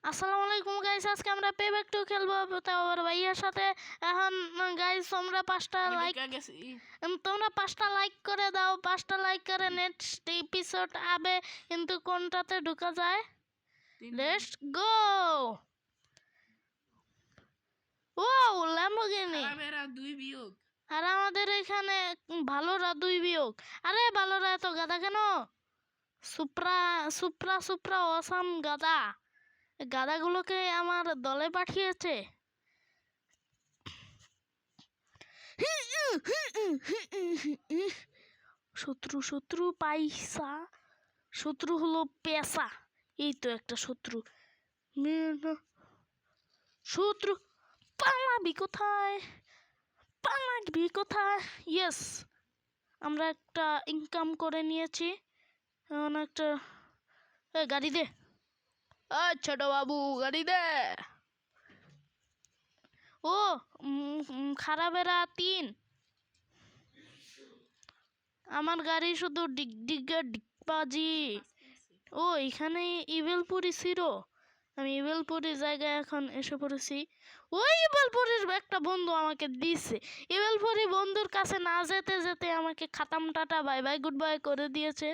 আসসালামু আলাইকুম গাইস, আজকে আমরা পেব্যাক 2 খেলবো তাও আবার ভাইয়ার সাথে। এখন গাইস তোমরা 5টা লাইক করে দাও, 5টা লাইক করে নেক্সট এপিসোড আবে। কিন্তু কোনটাতে ঢোকা যায়? Let's go. ও ল্যাম্বরগিনি খারাপেরা 2 বিয়োগ। আর আমাদের এখানে ভালোরা 2 বিয়োগ। আরে ভালোরা এত গাদা কেন? সুপ্রা সুপ্রা সুপ্রা অসাম গাদা। গাদাগুলোকে আমার দলে পাঠিয়েছে। শত্রু শত্রু পাইসা, শত্রু হলো পেশা। এই তো একটা শত্রু। শত্রু পালাবি কোথায়, পালাবি কোথায়? ইয়েস, আমরা একটা ইনকাম করে নিয়েছি। এখন একটা গাড়ি দে, ছোট বাবু গাড়ি দে। ও খারাপেরা 3। আমার গাড়ি শুধু ডিগ ডিগা ডিগবাজি। ও এখানে ইভেলপুরি ছিল। আমি ইভেলপুরি জায়গায় এখন এসে পড়েছি। ওই ইভেলপুরির একটা বন্ধু আমাকে দিছে। ইভেলপুরি বন্ধুর কাছে না যেতে যেতে আমাকে খাতাম tata bye bye goodbye করে দিয়েছে।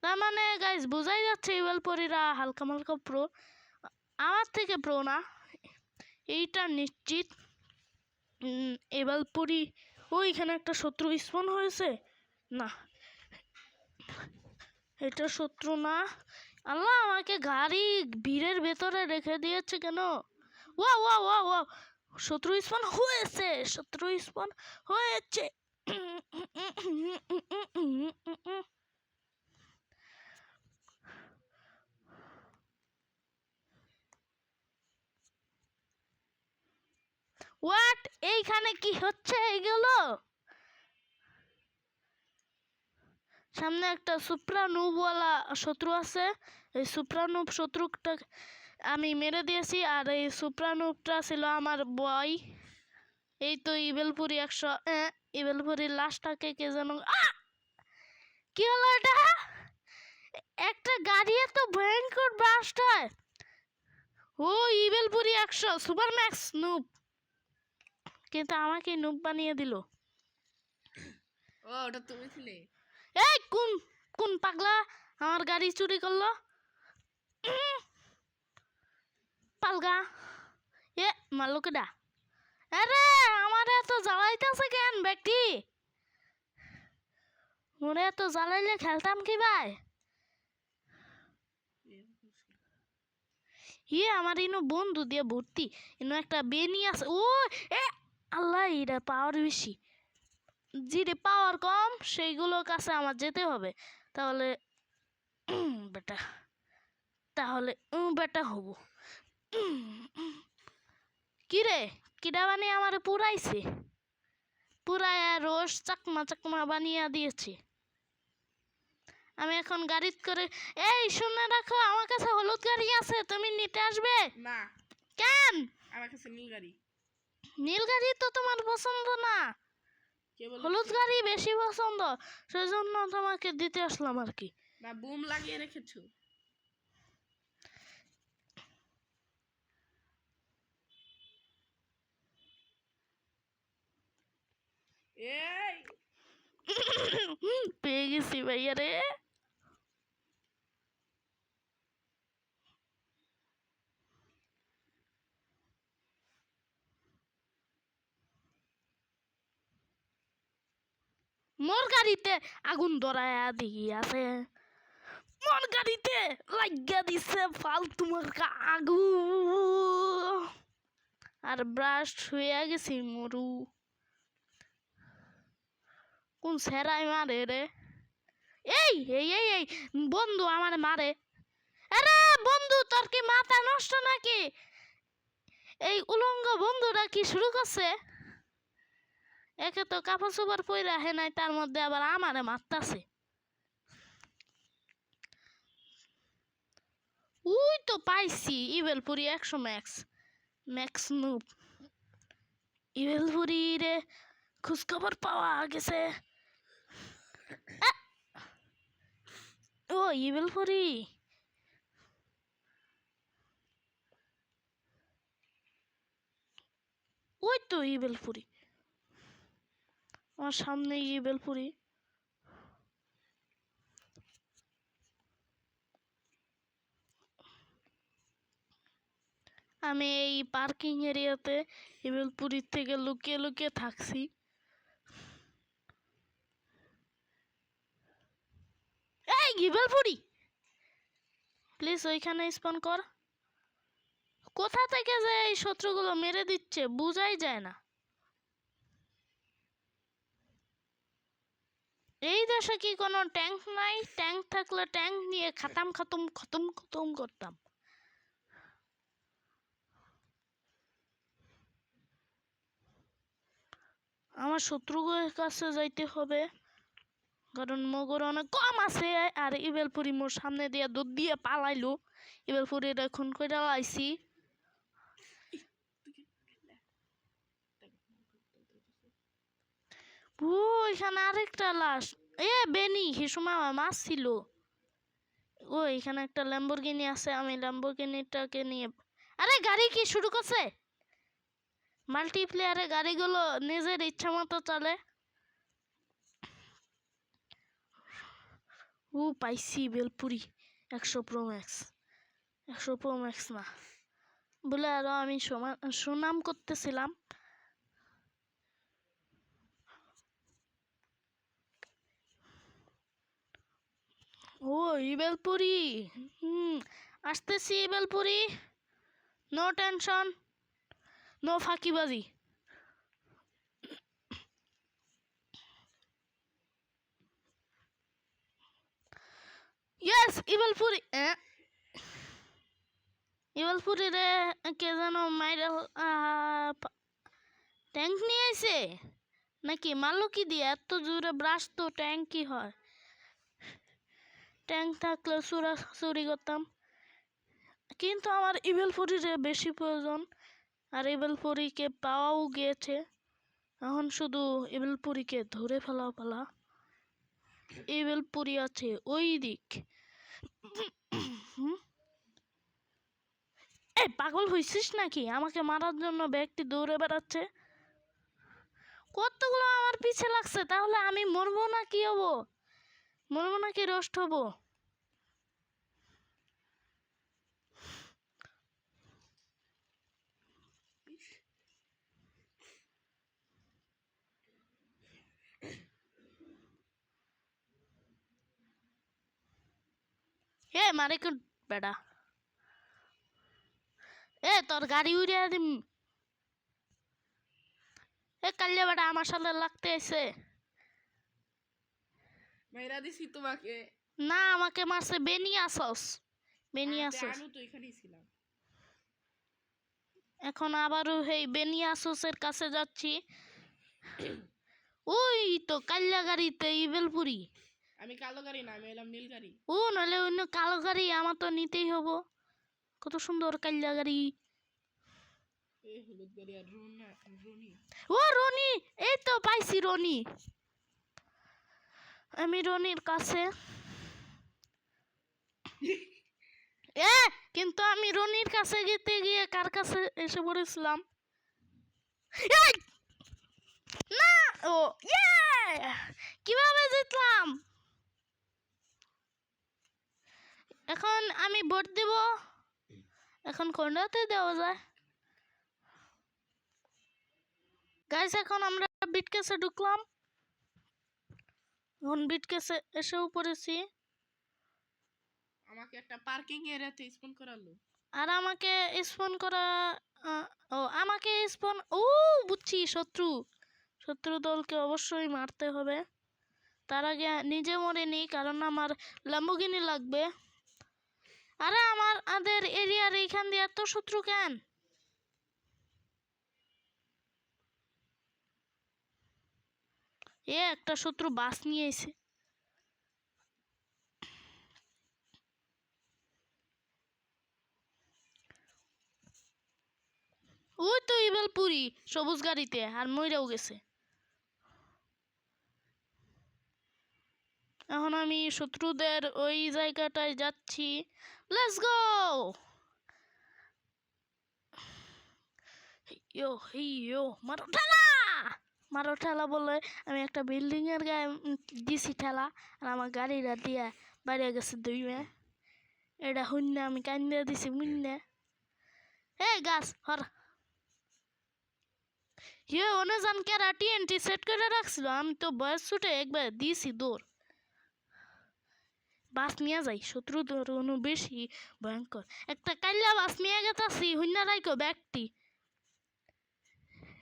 তার মানে গাইজ বোঝাই যাচ্ছে ইভেলপুরিরা হালকা মালকা প্রো। আমার থেকে প্রো না, এইটা নিশ্চিত। ইভেলপুরি ওইখানে একটা শত্রু স্পন হয়েছে। না, এটা শত্রু না। আল্লাহ, আমাকে গাড়ি ভিড়ের ভেতরে রেখে দিয়েছে কেন? ও ও ও ও শত্রু স্পন হয়েছে, শত্রু স্পন হয়েছে। হোয়াট? এইখানে কি হচ্ছে এগুলো? সামনে একটা সুপ্রানুবওয়ালা শত্রু আছে। এই সুপ্রানুব শত্রুটা আমি মেরে দিয়েছি, আর এই সুপ্রানুবটা ছিল আমার বয়। এই তো ইভেলপুরি 100। ইভেলপুরির লাশটাকে কে যেন কি হলো এটা? একটা গাড়ি এত ভয়ঙ্কর ব্রাস্ট হয়। ও ইভেলপুরি 100 সুপার ম্যাক্স নুব, কিন্তু আমাকে নুব বানিয়ে দিল। ও ওটা তুমি ছিলে? এই কোন কোন পাগলা আমার গাড়ি চুরি করলো? পালগা এ মারলো কেডা? আরে আমার এত জ্বালাইতেছে কেন ব্যক্তি? মনে এত জ্বালাইলে খেলতাম কি ভাই? আমার ইনো বন্ধু দিয়ে ভর্তি। ইনো একটা বেনি আছে। ও এ আল্লাহ, এটা পাওয়ার বেশি। যেটা পাওয়ার কম সেইগুলোর কাছে আমার যেতে হবে। তাহলে বেটা, তাহলে বেটা হব। কিরে কিডা বানিয়ে আমার পুরাইছে, পুরায় রোজ চাকমা চাকমা বানিয়ে দিয়েছে। আমি এখন গাড়ি করে, এই শুনে রাখো, আমার কাছে হলুদ গাড়ি আছে, তুমি নিতে আসবে? না। কেন? আমার কাছে নীল গাড়ি। নীল গাড়ি তো তোমার পছন্দ না, হলুদ গাড়ি বেশি পছন্দ, সেজন্য তোমাকে দিতে আসলাম আর কি। না, বুম লাগিয়ে রেখেছো। এই পেয়ে গেছি ভাইয়া রে। মোর গাড়িতে আগুন ধরায় দিই আছে, মোর গাড়িতে লাগিয়া দিছে ফালতু মার্কা আগুন, আর ব্রাস্ট হয়ে গেছি মরু। কোন সেরাই মারে রে? এই এই এই এই বন্ধু আমার মারে। আরে বন্ধু, তোর কি মাথা নষ্ট নাকি? এই উলঙ্গ বন্ধুরা কি শুরু করছে? একে তো কাপড় চোপড় পরে আহে নাই, তার মধ্যে আবার আমারে মারতাছে। ওই তো পাইছি ইভেলপুরি 100 ম্যাক্স, ম্যাক্স নুব। ইভেলপুরি রে খোঁজখবর পাওয়া গেছে। ও ইভেলপুরি ওই তো ইবেলপুরি, আমার সামনে ইবেলপুরি। আমি এই পার্কিং এরিয়াতে ইবেলপুরির থেকে লুকিয়ে লুকিয়ে থাকছি। এই ইবেলপুরি, প্লিজ ওইখানে স্পন কর। কোথা থেকে যে এই শত্রুগুলো মেরে দিচ্ছে বুঝাই যায় না। এই দেশে কি কোনো ট্যাঙ্ক নাই? ট্যাঙ্ক থাকলে ট্যাঙ্ক নিয়ে খতম খতম খতম খতম করতাম। আমার শত্রুদের কাছে যাইতে হবে, কারণ মগর অনেক কম আছে। আর ইবেলপুরি মোর সামনে দিয়ে দুধ দিয়ে পালাইলো। ইবেলপুরির এখন কইরা লাইছি। ও এখানে আরেকটা লাশ। বেনি সে সময় আমার মাছ ছিল। ও এখানে একটা ল্যাম্বরগিনি আছে, আমি ল্যাম্বরগিনিটাকে নিয়ে। আরে গাড়ি কি শুরু করছে? মাল্টিপ্লেয়ারে গাড়িগুলো নিজের ইচ্ছা মতো চলে। ও পাইছি bhelpuri 100 pro max. 100 pro max না বলে আরো আমি সুনাম করতেছিলাম। ও ইবেলপুরি, আসতেছি ইবেলপুরি। নো টেনশন, নো ফাঁকিবাজি। ইয়েস ইবেলপুরি। ইবেলপুরি রে কে যেন মাইরা ট্যাঙ্ক নিয়ে আইছে নাকি? মারলো কি দিয়ে? এত জোরে ব্রাশ তো ট্যাঙ্ক কি হয়? ট্যাঙ্ক থাকলে চুরি করতাম, কিন্তু আমার ইবেলপুরিরে বেশি প্রয়োজন। আর ইবেলপুরিকে পাওয়াও গিয়েছে, এখন শুধু ইবেলপুরিকে ধরে ফেলা পালা। ইবেলপুরি আছে ওই দিক। এই পাগল হইছিস নাকি? আমাকে মারার জন্য ব্যক্তি দৌড়ে বেড়াচ্ছে। কতগুলো আমার পিছে লাগছে, তাহলে আমি মরবো না কি হবো? মরবো নাকি রোস্ট হবো? মারে কোন বেড়া? তোর গাড়ি উড়িয়ে দিম। কাল্লা বেটা আমার সাথে লাগতে এসে। মাইরা দিছি তোমাকে। না, আমাকে মারছে বেনিয়াসস। বেনিয়াসস। আমি তো এখানেই ছিলাম। এখন আবারও এই বেনিয়াসসের কাছে যাচ্ছি। ওই তো কাল্লা গাড়িতে ইবেলপুরি। আমি কালো গাড়ি না, আমি এলাম নীল গাড়ি। নাহলে অন্য কালো গাড়ি আমার তো নিতেই হবো। কত সুন্দর কাল্লা গাড়ি। এই হলুদ গাড়ি আর রনি। রনি, এই তো পাইছি রনি। আমি রনির কাছে। কিন্তু আমি রনির কাছে যেতে গিয়ে কার কাছে এসে পড়েছিলাম? না, কিভাবে জিতলাম? এখন আমি ভোট দিব। এখন কোনটাতে দেওয়া যায়? গাইস, এখন আমরা বিটকেসে ঢুকলাম। এখন বিটকেসে এসেও পড়েছি। আমাকে একটা পার্কিং এরিয়াতে স্পন করালো। আর আমাকে স্পন করা আমাকে স্পন বুঝছি, শত্রু দলকে অবশ্যই মারতে হবে। তার আগে নিজে মরিনি, কারণ আমার ল্যাম্বরগিনি লাগবে। আরে আমাদের এরিয়ার এইখান দিয়ে এত শত্রু কেন? একটা শত্রু বাস নিয়ে এসে। ওই তো ইবেলপুরি সবুজ গাড়িতে, আর মইরাও গেছে। এখন আমি শত্রুদের ওই জায়গাটায় যাচ্ছি। Let's go. ইয়ো মারো ঠেলা, মারো ঠেলা বলে আমি একটা বিল্ডিং এর গায়ে দিছি ঠেলা, আর আমার গাড়িটা দিয়ে বাইরে গেছে দুইমে। এটা শূন্য আমি কান্দে দিছি মুন্নে। এই গাছ হর অনে জান কেরা টিএনটি সেট করে রাখছিল, আমি তো বয়স ছুটে একবার দিয়েছি দৌড়। বাস নিয়ে যাই, শত্রু ধরুন বেশি ভয়ঙ্কর। একটা কাল্লা বাস নিয়ে গেতাছি হুন্না রাইকো ব্যাগটি।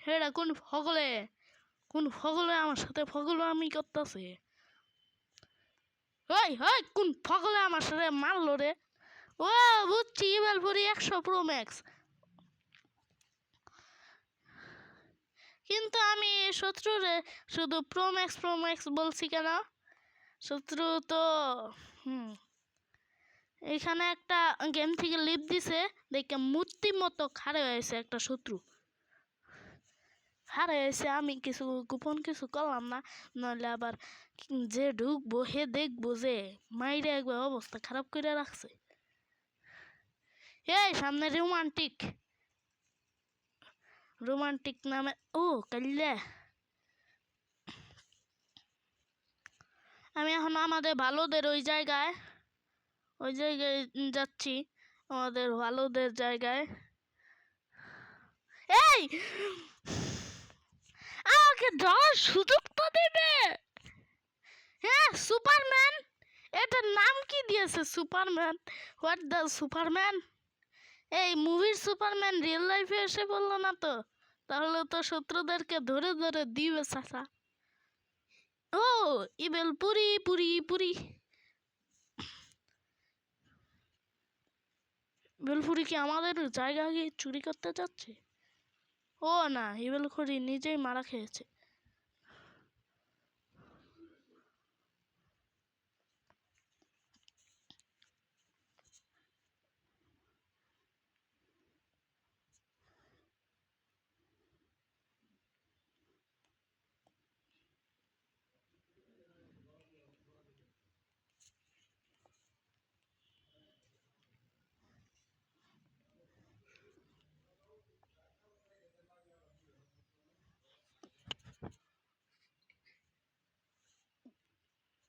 হেডা কোন ফগলে আমার সাথে ফগলো আমি করতেছে। ওই কোন ফগলে আমার সাথে মারলো রে? ও বুঝছি, ইভেলপুরি 100 প্রো ম্যাক্স। কিন্তু আমি শত্রুরে শুধু প্রো ম্যাক্স বলছি কেন? শত্রু তো এখানে একটা গেম থেকে লিপ দিছে, দেখে মূর্তির মতো খাড়ে হয়েছে একটা শত্রু। হারে এসে আমি কিছু গোপন কিছু করলাম না, নইলে আবার যে ঢুকবো হে দেখবো যে মাইরে একবার অবস্থা খারাপ করে রাখছে। এই সামনে রোমান্টিক নামে ও কাল্লা। আমি এখন আমাদের ভালোদের ওই জায়গায় যাচ্ছি, আমাদের ভালোদের জায়গায়। এই আমাকে যাওয়ার সুযোগ তো দেবে। হ্যাঁ সুপারম্যান, এটার নাম কি দিয়েছে সুপারম্যান? What the Superman? এই মুভির সুপারম্যান রিয়েল লাইফে এসে বললো না তো? তাহলে তো শত্রুদেরকে ধরে ধরে দিবে চাচা। ও ইবেল পুরি পুরি পুরি বেলপুরি কি আমাদের জায়গা গিয়ে চুরি করতে যাচ্ছে? ও না, ইবেলপুরি নিজেই মারা খেয়েছে।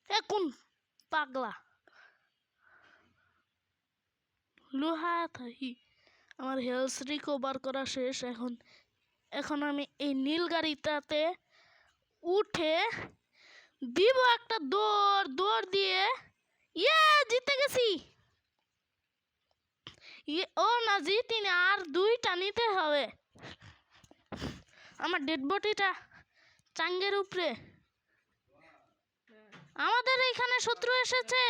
এ কোন পাগলা লোহা থাকি। আমার হেলথ রিকভার করা শেষ। এখন আমি এই নীল গাড়িটাতে উঠে দিব একটা দৌড় দিয়ে। জিতে গেছি। ও না জিতিনি, আর 2টা নিতে হবে। আমার ডেড বডিটা চাঙ্গের উপরে। আমাদের এখানে শত্রু এসেছে,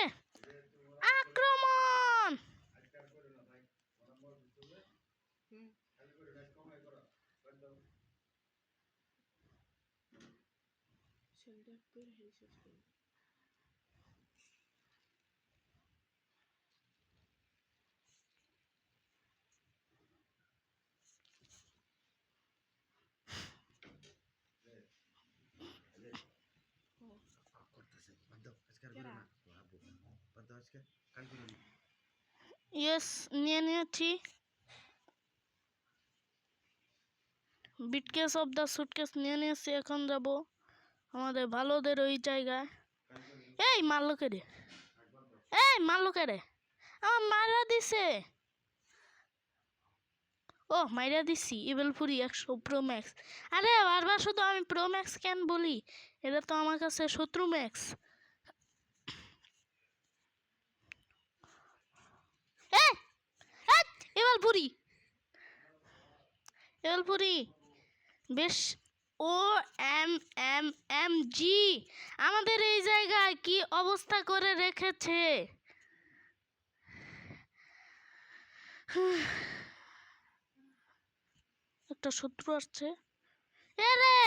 আক্রমণ। ইয়েস নিয়ে নিয়েছি। বিটকেস অফ দ্য সুটকেস নিয়ে নিয়েছি। এখন যাব আমাদের ভালোদের ওই জায়গায়। এই মারলো কে রে? আমার মারা দিছে। ও মাইরা দিছি। ইভেলপুরি 100 প্রো ম্যাক্স। আরে বারবার শুধু আমি প্রো ম্যাক্স কেন বলি? এটা তো আমার কাছে শত্রু ম্যাক্স। ইভেলপুরি বেশ। ও জি আমাদের এই জায়গায় কি অবস্থা করে রেখেছে। একটা শত্রু আসছে। রে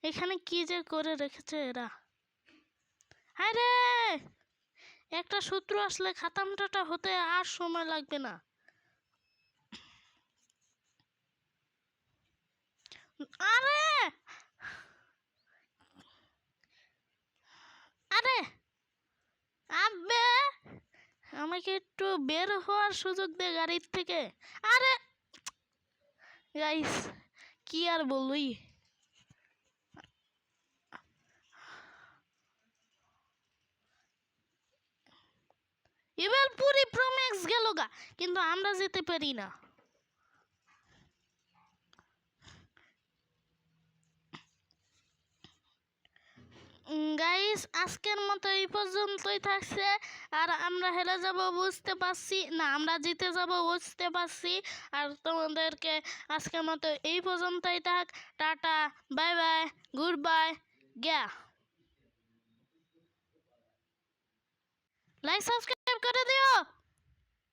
এখানে কি যে করে রেখেছে এরা। আরে একটা শত্রু আসলে খাতামটা হতে আর সময় লাগবে না। আরে আরে আবে আমাকে একটু বের হওয়ার সুযোগ দে গাড়ির থেকে। আরে গাইস কি আর বলবি। এবার পুরি প্রোম্যাক্স গেল গা, কিন্তু আমরা যেতে পারি না। গাইস আজকের মতো এই পর্যন্তই থাকছে। আর আমরা হেরে যাব বুঝতে পারছি, না আমরা জিতে যাব বুঝতে পারছি। আর তোমাদেরকে আজকের মতো এই পর্যন্তই থাক। Tata, bye bye, good bye, গিয়া। লাইক সাবস্ক্রাইব করে দিও।